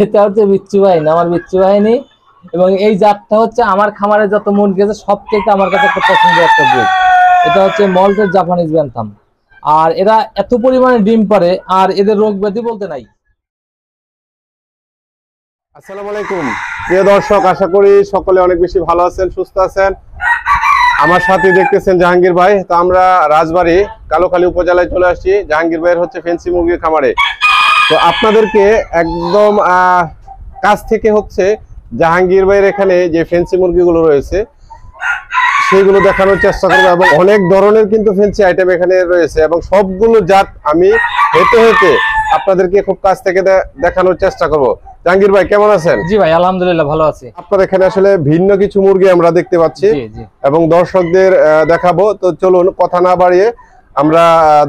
এটা হচ্ছে বিচ্ছু বাহিনী, আমার বিচ্ছু বাহিনী। এবং এই জাতটা হচ্ছে আমার খামারে যত মুরগি আছে সবথেকে আমার কাছে একটা পছন্দের একটা ব্রিড। এটা হচ্ছে মল্টের জাপানিজ ব্যান্থাম। আর এরা এত পরিমাণে ডিম পারে আর এদের রোগ ব্যাধি বলতে নাই। আসসালামু আলাইকুম প্রিয় দর্শক, আশা করি সকলে অনেক বেশি ভালো আছেন, সুস্থ আছেন। আমার সাথে দেখতেছেন জাহাঙ্গীর ভাই। তো আমরা রাজবাড়ী কালোখালী উপজেলায় চলে আসছি জাহাঙ্গীর ভাইয়ের হচ্ছে ফেন্সি মুরগির খামারে। তো আপনাদেরকে একদম কাছ থেকে হচ্ছে জাহাঙ্গীর ভাইয়ের এখানে যে ফেন্সি মুরগিগুলো রয়েছে সেগুলো দেখানোর চেষ্টা করবো, এবং অনেক ধরনের কিন্তু ফেন্সি আইটেম এখানে রয়েছে এবং সবগুলো জাত আমি হেঁটে হেঁটে আপনাদেরকে খুব কাছ থেকে দেখানোর চেষ্টা করব। জাহাঙ্গীর ভাই কেমন আছেন? জি ভাই, আলহামদুলিল্লাহ ভালো আছি। আপনার এখানে আসলে ভিন্ন কিছু মুরগি আমরা দেখতে পাচ্ছি এবং দর্শকদের দেখাবো। তো চলুন কথা না বাড়িয়ে আমরা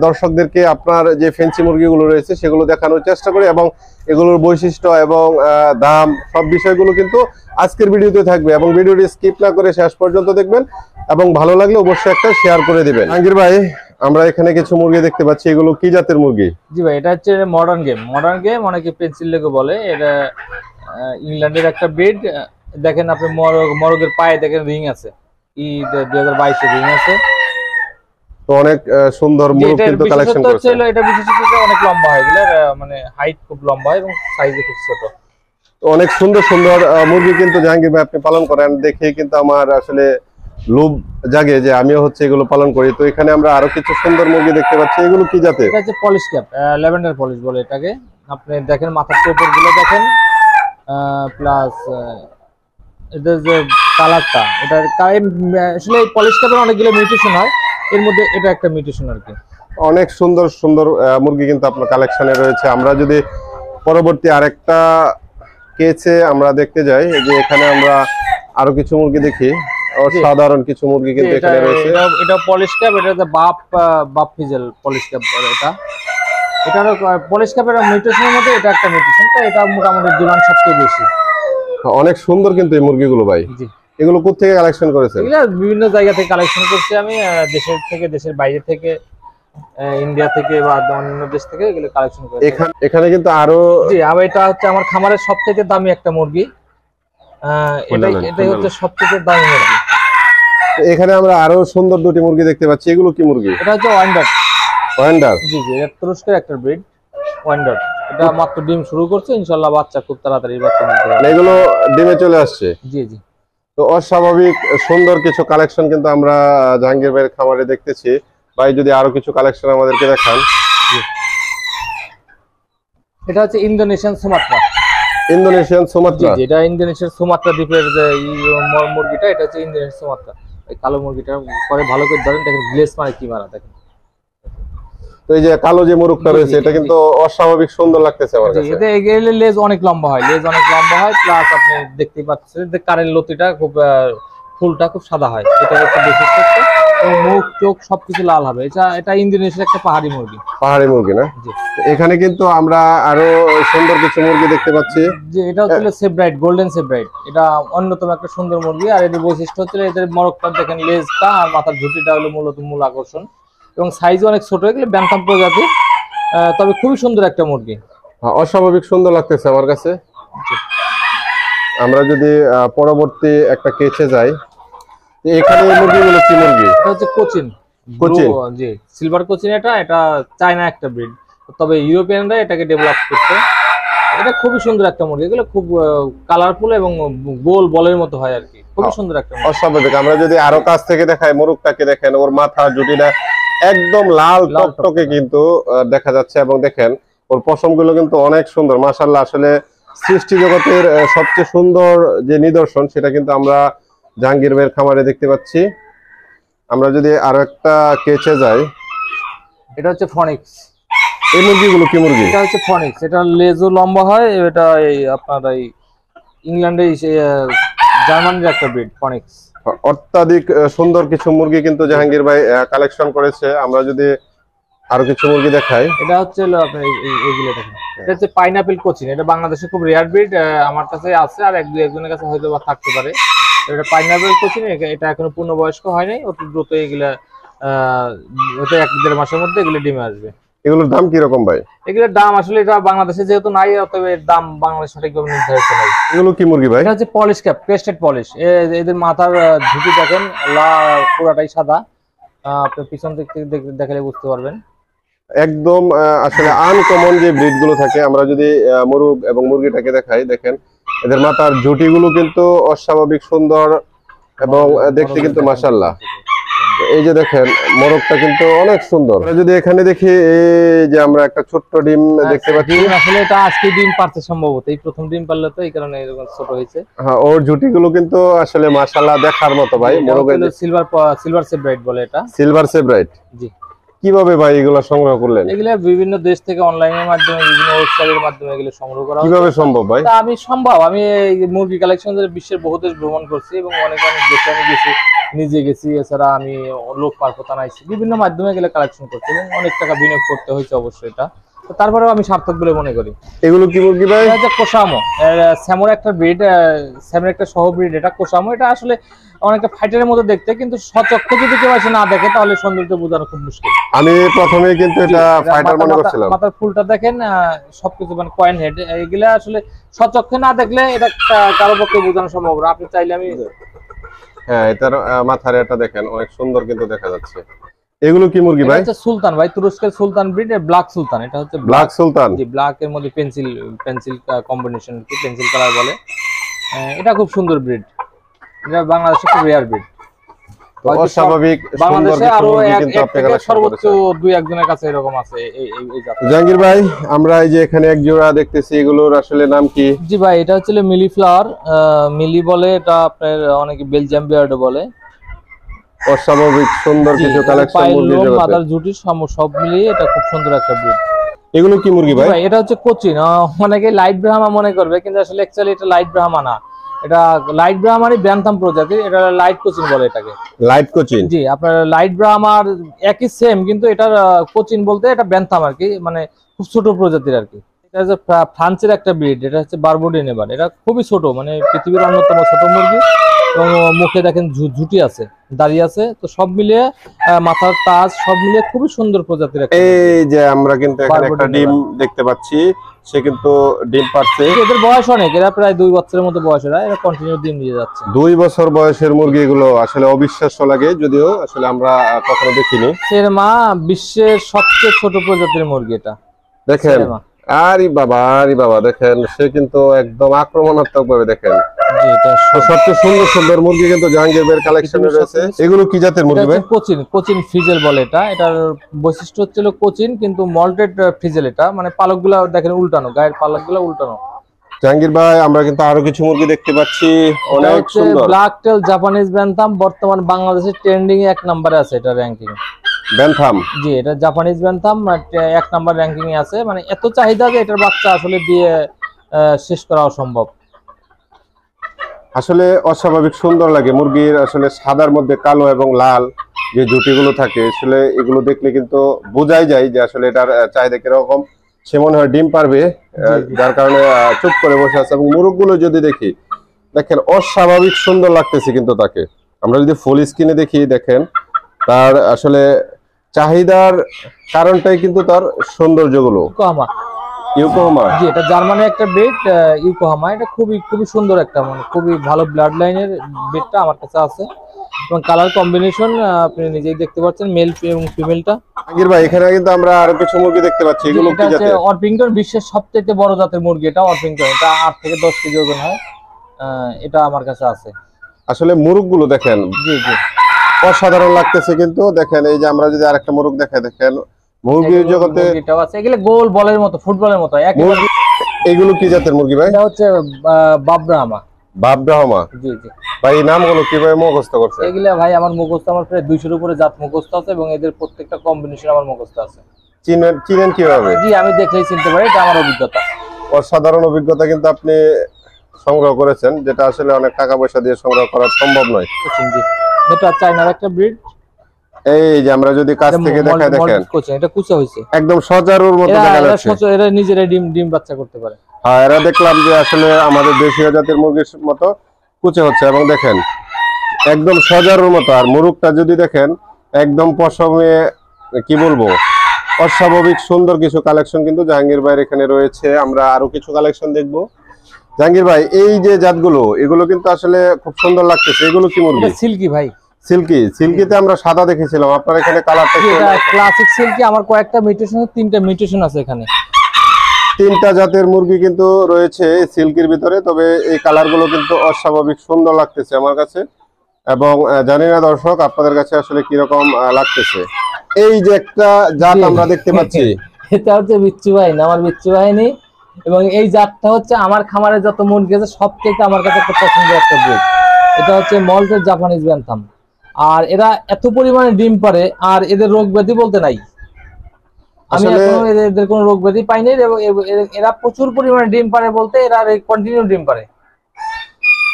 দর্শকদেরকে আপনার যে ফেন্সি মুরগিগুলো রয়েছে সেগুলো দেখানোর চেষ্টা করি, এবং এগুলোর বৈশিষ্ট্য এবং দাম সব বিষয়গুলো কিন্তু আজকের ভিডিওতে থাকবে, এবং ভিডিওটি স্কিপ না করে শেষ পর্যন্ত দেখবেন এবং ভালো লাগলে অবশ্যই একটা শেয়ার করে দিবেন। জাহাঙ্গীর ভাই, আমরা এখানে কিছু মুরগি দেখতে পাচ্ছি, এগুলো কি জাতের মুরগি? জি ভাই, এটা হচ্ছে মডার্ন গেম, অনেকে পেন্সিল লেগো বলে। এটা ইংল্যান্ডের একটা ব্রিড। দেখেন আপনি মরগের পায়ে দেখেন রিং আছে, 2022 রিং আছে। তো অনেক সুন্দর মুরগি কিন্তু কালেকশন করেছে। এটা বিশেষত অনেক লম্বা হয়, এগুলো মানে হাইট খুব লম্বা হয় এবং সাইজে খুব ছোট। তো অনেক সুন্দর সুন্দর মুরগি কিন্তু জাহাঙ্গীর ভাই আপনি পালন করেন, দেখে কিন্তু আমার আসলে লোভ জাগে যে আমিও হচ্ছে এগুলো পালন করি। তো এখানে আমরা আরো কিছু সুন্দর মুরগি দেখতে পাচ্ছি, এগুলো কি জাতের? এটা হচ্ছে পলিশ ক্যাপ, ল্যাভেন্ডার পলিশ বলে এটাকে। আপনি দেখেন মাথার টোপর গুলো দেখেন, প্লাস এদের যে কালারটা, এটা আসলে এই পলিশ ক্যাপের অনেকগুলো মিউটেশন হয়, এর মধ্যে এটা একটা মিউটেশন আর কি। অনেক সুন্দর সুন্দর মুরগি কিন্তু আপনার কালেকশনে রয়েছে। আমরা যদি পরবর্তী আরেকটা কেচে আমরা দেখতে যাই, যে এখানে আমরা আরো কিছু মুরগি দেখি, সাধারণ কিছু মুরগি কিন্তু এখানে রয়েছে। এটা পলিশ ক্যাপ, এটা হচ্ছে বাপ ফিজেল পলিশ ক্যাপ এটা। এটারও পলিশ ক্যাপের মিউটেশনের মধ্যে এটা একটা মিউটেশন, তো এটা মোটামুটি ডিমান্ড সবচেয়ে বেশি। অনেক সুন্দর কিন্তু এই মুরগিগুলো ভাই। জি, এগুলো কোথা থেকে কালেকশন করেছেন? এগুলো বিভিন্ন জায়গা থেকে কালেকশন করছি আমি, দেশের থেকে, দেশের বাইরে থেকে, ইন্ডিয়া থেকে বা অন্য দেশ থেকে এগুলো কালেকশন করেছি। এখানে কিন্তু আরো, জি, আর এটা হচ্ছে আমার খামারের সবথেকে দামি একটা মুরগি। এটাই হচ্ছে সবথেকে দামি মুরগি। এখানে আমরা আরো সুন্দর দুটি মুরগি দেখতে পাচ্ছি, এগুলো কি মুরগি? এটা হচ্ছে ওয়ান্ডার। জি, এটা তুরস্কের একটা ব্রিড, ওয়ান্ডার। এটা মাত্র ডিম শুরু করছে, ইনশাআল্লাহ বাচ্চা খুব তাড়াতাড়ি বাচ্চা নিতে পারবে। এগুলো ডিমে চলে আসছে। জি জি। তো অস্বাভাবিক সুন্দর কিছু কালেকশন কিন্তু আমরা জাহাঙ্গীর ভাইয়ের খামারে দেখতেছি। ভাই যদি আরো কিছু কালেকশন আমাদেরকে দেখান। এটা হচ্ছে ইন্দোনেশিয়ান সুমাত্রা। জি, এটা ইন্দোনেশিয়ার সুমাত্রা দ্বীপের যে মুরগিটা, এটা হচ্ছে ইন্দোনেশিয়ান সুমাত্রা। এই কালো মুরগিটা পরে ভালো করে ধরেন, দেখেন গ্লেস মানে কি মারা দেখেন। তো এই যে কালো যে মুরগটা রয়েছে এটা কিন্তু অস্বাভাবিক সুন্দর লাগতেছে আমার কাছে। এতে লেজ অনেক লম্বা হয়, প্লাস আপনি দেখতেই পাচ্ছেন যে কারের লতিটা খুব, ফুলটা খুব সাদা হয়। এটা হচ্ছে বৈশিষ্ট্য, এবং মুখ চোখ সবকিছু লাল হবে। এটা ইন্দোনেশিয়ার একটা পাহাড়ি মুরগি না? জি। এখানে কিন্তু আমরা আরো সুন্দর কিছু মুরগি দেখতে পাচ্ছি, যে এটা হচ্ছে সেব্রাইট, গোল্ডেন সেব্রাইট। এটা অন্যতম একটা সুন্দর মুরগি। আর এদের বৈশিষ্ট্য হচ্ছে এদের মরকটা দেখেন, লেজটা আর মাথার ঝুঁটিটা হলো মূল আকর্ষণ, এবং সাইজ অনেক ছোট। এগুলো ব্যান্থাম প্রজাতি, তবে খুবই সুন্দর একটা মুরগি। অস্বাভাবিক সুন্দর লাগতেছে আমার কাছে। আমরা যদি পরবর্তী একটা কেচে যাই, এখানে মুরগিগুলো কি মুরগি? এটা হচ্ছে কোচিন। জি, সিলভার কোচিন। এটা চায়না একটা ব্রিড, তবে ইউরোপিয়ানরা এটাকে ডেভেলপ করছে। এটা খুবই সুন্দর একটা মুরগি। এগুলো খুব কালারফুল এবং গোল বলের মতো হয় আর কি, খুবই সুন্দর একটা মুরগি। অস্বাভাবিক। আমরা যদি আরো কাছ থেকে দেখাই, মোরগটাকে দেখেন, ওর মাথা জুটিটা একদম লাল টকটকে কিন্তু দেখা যাচ্ছে, এবং দেখেন ওর পশমগুলো কিন্তু অনেক সুন্দর মাশাআল্লাহ। আসলে সৃষ্টি জগতের সবচেয়ে সুন্দর যে নিদর্শন সেটা কিন্তু আমরা জাহাঙ্গীর ভাইয়ের খামারে দেখতে পাচ্ছি। আমরা যদি আরো একটা কেচে যাই, এটা হচ্ছে ফনিক্স। এই মুরগিগুলো কি মুরগি? এটা হচ্ছে ফনিক্স। এটা লেজও লম্বা হয়। এটা এই আপনার এই ইংল্যান্ডে জার্মানির একটা ব্রিড ফনিক্স। অত্যাধিক সুন্দর কিছু মুরগি কিন্তু জাহাঙ্গীর ভাই কালেকশন করেছে। আমরা যদি আরো কিছু মুরগি দেখাই, এটা হচ্ছে আপনার এইগুলো দেখেন, এটা হচ্ছে পাইনাপেল কোচিন। এটা বাংলাদেশে খুব রেয়ার ব্রিড, আমার কাছে আছে, আর একজনের কাছে হয়তো বা থাকতে পারে। এটা পাইনাপেল কোচিন। এটা এখনো পূর্ণবয়স্ক হয় নাই, অতি দ্রুত এগুলা হয়তো 1-1.5 মাসের মধ্যে এগুলো ডিমে আসবে। এগুলোর দাম কি রকম ভাই? এগুলোর দাম আসলে এটা বাংলাদেশে যেহেতু নাই, অতএব এর দাম বাংলাদেশ সঠিকভাবে নির্ধারিত নাই। এগুলো কি মুরগি ভাই? এটা হচ্ছে পলিশ ক্যাপ, ক্রেস্টেড পলিশ। এদের মাথার ঝুঁটি দেখেন পুরাটাই সাদা। আপনি পিছন দিক থেকে দেখলে বুঝতে পারবেন। একদম আসলে আনকমন যে ব্রিড গুলো থাকে, আমরা যদি মুরগ এবং মুরগিটাকে দেখাই, দেখেন এদের মাথার ঝুঁটি গুলো কিন্তু অস্বাভাবিক সুন্দর এবং দেখতে কিন্তু মাশাআল্লাহ। এই যে দেখেন মোরগটা কিন্তু অনেক সুন্দর। আমরা যদি এখানে দেখি, এই যে আমরা একটা ছোট্ট ডিম দেখতে পাচ্ছি। আসলে এটা আজকে ডিম পারছে সম্ভবত, এই প্রথম ডিম পারলে, তো এই কারণে এরকম ছোট হয়েছে। হ্যাঁ, ওর ঝুঁটি গুলো কিন্তু আসলে মাশাআল্লাহ দেখার মতো ভাই। মোরগের সিলভার সেব্রাইট বলে এটা। Silver sebright. জি। কিভাবে ভাই এগুলো সংগ্রহ করলেন? এগুলা বিভিন্ন দেশ থেকে অনলাইনের মাধ্যমে, বিভিন্ন ওয়েবসাইটের মাধ্যমে এগুলো সংগ্রহ করা। কিভাবে সম্ভব ভাই? আমি এই মুরগি কালেকশন বিশ্বের বহু দেশ ভ্রমণ করছি এবং অনেক দেশে আমি গেছি, নিজে গেছি। এছাড়া আমি লোক মারফত আনাইছি, বিভিন্ন মাধ্যমে এগুলো কালেকশন করছি এবং অনেক টাকা বিনিয়োগ করতে হয়েছে অবশ্যই এটা। তো তারপরেও আমি সার্থক বলে মনে করি। এগুলো কি মুরগি ভাই? এটা হচ্ছে কোসামো, স্যামোর একটা ব্রিড, স্যামের একটা সহ ব্রিড এটা কোসামো। এটা আসলে অনেকটা ফাইটারের মতো দেখতে, কিন্তু সচক্ষে যদি কেউ এসে না দেখে তাহলে সৌন্দর্য বোঝানো খুব মুশকিল। আমি প্রথমে কিন্তু এটা ফাইটার মনে করছিলাম। মাথার ফুলটা দেখেন, সবকিছু মানে কয়েন হেড, এগুলা আসলে সচক্ষে না দেখলে এটা কারো পক্ষে বোঝানো সম্ভব না। আপনি চাইলে আমি হ্যাঁ, এটার মাথার এটা দেখেন অনেক সুন্দর কিন্তু দেখা যাচ্ছে। এগুলো কি মুরগি ভাই? এটা হচ্ছে সুলতান ভাই, তুরস্কের সুলতান ব্রিড, ব্ল্যাক সুলতান। এটা হচ্ছে ব্ল্যাক সুলতান। জি, ব্ল্যাক এর মধ্যে পেন্সিল কম্বিনেশন, পেন্সিল কালার বলে। এটা খুব সুন্দর ব্রিড, এটা বাংলাদেশে খুব রেয়ার ব্রিড। অস্বাভাবিক সুন্দর মুরগি কিন্তু আপনি কালেকশন সর্বোচ্চ 2-1 জনের কাছে এরকম আছে এই জাত। জাহাঙ্গীর ভাই, আমরা এই যে এখানে এক জোড়া দেখতেছি, এগুলোর আসলে নাম কি? জি ভাই, এটা হচ্ছে মিলি ফ্লাওয়ার, মিলি বলে এটা, আপনার অনেকে বেলজিয়াম বিয়ার্ড বলে। অস্বাভাবিক সুন্দর কিছু কালেকশন মুরগির জগতে। মাথার ঝুঁটি সব মিলিয়ে এটা খুব সুন্দর একটা ব্রিড। এগুলো কি মুরগি ভাই? এটা হচ্ছে কোচিন। অনেকে লাইট ব্রাহ্মা মনে করবে, কিন্তু আসলে অ্যাকচুয়ালি এটা লাইট ব্রাহ্মা না। এটা লাইট ব্রাহ্মারই ব্যান্থাম প্রজাতির, এটা লাইট কোচিন বলে এটাকে। লাইট কোচিন। জি, আপনার লাইট ব্রাহ্মার একই সেম, কিন্তু এটার কোচিন বলতে এটা ব্যান্থাম আর কি, মানে খুব ছোট প্রজাতির আর কি। এটা হচ্ছে ফ্রান্সের একটা ব্রিড, এটা হচ্ছে বারবুডিন। এবার এটা খুবই ছোট, মানে পৃথিবীর অন্যতম ছোট মুরগি। এবং মুখে দেখেন ঝুঁটি আছে, দাঁড়িয়ে আছে। তো সব মিলিয়ে মাথার তাজ সব মিলিয়ে খুবই সুন্দর প্রজাতির। এই যে আমরা কিন্তু এখানে একটা ডিম দেখতে পাচ্ছি, সে কিন্তু ডিম পারছে। এদের বয়স অনেক, এরা প্রায় 2 বছরের মতো বয়স, এরা কন্টিনিউ ডিম দিয়ে যাচ্ছে। 2 বছর বয়সের মুরগি, এগুলো আসলে অবিশ্বাস্য লাগে, যদিও আসলে আমরা কখনো দেখিনি। এর মা বিশ্বের সবচেয়ে ছোট প্রজাতির মুরগি এটা। দেখেন, আরে বাবা দেখেন, সে কিন্তু একদম আক্রমণাত্মক ভাবে দেখেন। সবচেয়ে সুন্দর সুন্দর মুরগি কিন্তু জাহাঙ্গীর ভাইয়ের কালেকশনে রয়েছে। এগুলো কি জাতের মুরগি ভাই? কোচিন ফ্রিজেল বলে এটা। এটার বৈশিষ্ট্য হচ্ছিল কোচিন, কিন্তু মল্টেড ফ্রিজেল। এটা মানে পালকগুলো দেখেন উল্টানো, গায়ের পালকগুলো উল্টানো। জাহাঙ্গীর ভাই, আমরা কিন্তু আরো কিছু মুরগি দেখতে পাচ্ছি, অনেক সুন্দর। ব্ল্যাক টেল জাপানিজ ব্যান্থাম, বর্তমান বাংলাদেশে ট্রেন্ডিং এ 1 নম্বরে আছে এটা র্যাঙ্কিং। ব্যান্থাম? জি, এটা জাপানিজ ব্যান্থাম 1 নম্বর র্যাঙ্কিং এ আছে। মানে এত চাহিদা যে এটার বাচ্চা আসলে দিয়ে শেষ করা অসম্ভব। আসলে অস্বাভাবিক সুন্দর লাগে মুরগির, আসলে সাদার মধ্যে কালো এবং লাল যে জুটিগুলো থাকে, আসলে এগুলো দেখলে কিন্তু বোঝাই যায় যে আসলে এটার চাহিদা কিরকম। সে মনে হয় ডিম পারবে, যার কারণে চুপ করে বসে আছে। এবং মুরগগুলো যদি দেখি, দেখেন অস্বাভাবিক সুন্দর লাগতেছে কিন্তু তাকে। আমরা যদি ফুল স্ক্রিনে দেখি, দেখেন তার আসলে চাহিদার কারণটাই কিন্তু তার সৌন্দর্যগুলো। ইউকোহামা। জি, এটা জার্মানির একটা ব্রিড, ইউকোহামা। এটা খুবই সুন্দর একটা, মানে খুবই ভালো ব্লাড লাইনের ব্রিডটা আমার কাছে আছে। এবং কালার কম্বিনেশন আপনি নিজেই দেখতে পাচ্ছেন, মেল এবং ফিমেলটা। জাহাঙ্গীর ভাই, এখানে কিন্তু আমরা আরো কিছু মুরগি দেখতে পাচ্ছি, এগুলো কি জাতের? অরপিংটন, বিশ্বের সবচেয়ে বড় জাতের মুরগি এটা অরপিংটন। এটা 8 থেকে 10 কেজি ওজন হয়। এটা আমার কাছে আছে। আসলে মুরগগুলো দেখেন, জি জি, অসাধারণ লাগতেছে কিন্তু। দেখেন, এই যে আমরা যদি আরেকটা মুরগ দেখাই, দেখেন মুরগির জগতে এটাও আছে। এগুলো গোল বলের মতো, ফুটবলের মতো একেবারে। এগুলো কি জাতের মুরগি ভাই? এটা হচ্ছে বাবরামা। বাবরামা? জি জি ভাই, এই নামগুলো কিভাবে মুখস্থ করছে? এগুলা ভাই আমার মুখস্থ, আমার প্রায় 200-এর উপরে জাত মুখস্থ আছে এবং এদের প্রত্যেকটা কম্বিনেশন আমার মুখস্থ আছে। চিনেন কিভাবে? জি, আমি দেখলেই চিনতে পারি, এটা আমার অভিজ্ঞতা। অসাধারণ অভিজ্ঞতা কিন্তু আপনি সংগ্রহ করেছেন, যেটা আসলে অনেক টাকা পয়সা দিয়ে সংগ্রহ করা সম্ভব নয়। জি, এটা চায়নার একটা ব্রিড। এই যে আমরা যদি কাছ থেকে দেখাই, দেখেন এটা কুচা হইছে, একদম সজারুর মতো দেখা যাচ্ছে। এরা নিজেরাই ডিম বাচ্চা করতে পারে। হ্যাঁ, এরা দেখলাম যে আসলে আমাদের দেশীয় জাতের মুরগির মতো কুচে হচ্ছে। এবং দেখেন একদম সজারুর মতো। আর মুরগটা যদি দেখেন, একদম পশমে, কি বলবো, অস্বাভাবিক সুন্দর কিছু কালেকশন কিন্তু জাহাঙ্গীর ভাইয়ের এখানে রয়েছে। আমরা আরো কিছু কালেকশন দেখবো। জাহাঙ্গীর ভাই, এই যে জাতগুলো, এগুলো কিন্তু আসলে খুব সুন্দর লাগতেছে। এগুলো কি মুরগি? সিল্কি ভাই। সিল্কিতে আমরা সাদা দেখেছিলাম, আপনার এখানে কালারটা এটা ক্লাসিক সিল্কি। আমার কয়েকটা মিউটেশন, 3টা মিউটেশন আছে এখানে। 3টা জাতের মুরগি কিন্তু রয়েছে সিল্কির ভিতরে, তবে এই কালারগুলো কিন্তু অস্বাভাবিক সুন্দর লাগতেছে আমার কাছে, এবং জানি না দর্শক আপনাদের কাছে আসলে কিরকম লাগতেছে। এই যে একটা জাত আমরা দেখতে পাচ্ছি, এটা হচ্ছে বিচ্ছু বাহিনী, আমার বিচ্ছু বাহিনী। এবং এই জাতটা হচ্ছে আমার খামারে যত মুরগি আছে সবথেকে আমার কাছে একটা পছন্দের একটা ব্রিড। এটা হচ্ছে মল্টের জাপানিজ ব্যান্থাম। আর এরা এত পরিমাণে ডিম পারে, আর এদের রোগ ব্যাধি বলতে নাই। আমি এখনো এদের কোনো রোগ ব্যাধি পাইনি। এরা প্রচুর পরিমাণে ডিম পারে, বলতে এরা কন্টিনিউ ডিম পারে।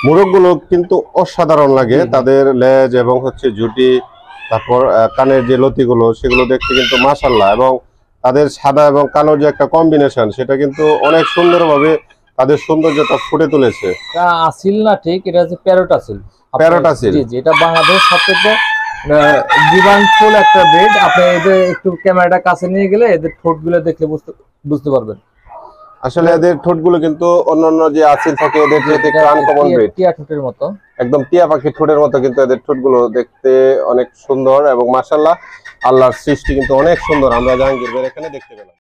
মোরগগুলো কিন্তু অসাধারণ লাগে, তাদের লেজ এবং হচ্ছে ঝুটি, তারপর কানের যে লতিগুলো, সেগুলো দেখতে কিন্তু মাশাআল্লাহ, এবং তাদের সাদা এবং কালোর যে একটা কম্বিনেশন, সেটা কিন্তু অনেক সুন্দরভাবে তাদের সৌন্দর্যতা ফুটে তুলেছে। এটা আসিল না, ঠিক এটা হচ্ছে প্যারট আসিল। প্যারট আসিল, জি জি, এটা বাংলাদেশের সবথেকে জীবাণুফুল একটা ব্রিড। আপনি এদের একটু ক্যামেরাটা কাছে নিয়ে গেলে এদের ঠোঁটগুলো দেখলে বুঝতে পারবেন। আসলে এদের ঠোঁটগুলো কিন্তু অন্যান্য যে আসিল থাকে এদের যে একটু আনকমন ব্রিড, টিয়া ঠোঁটের মতো, একদম টিয়া পাখির ঠোঁটের মতো কিন্তু এদের ঠোঁটগুলো দেখতে অনেক সুন্দর, এবং মাশাআল্লাহ আল্লাহর সৃষ্টি কিন্তু অনেক সুন্দর আমরা জাহাঙ্গীর ভাইয়ের এখানে দেখতে পেলাম।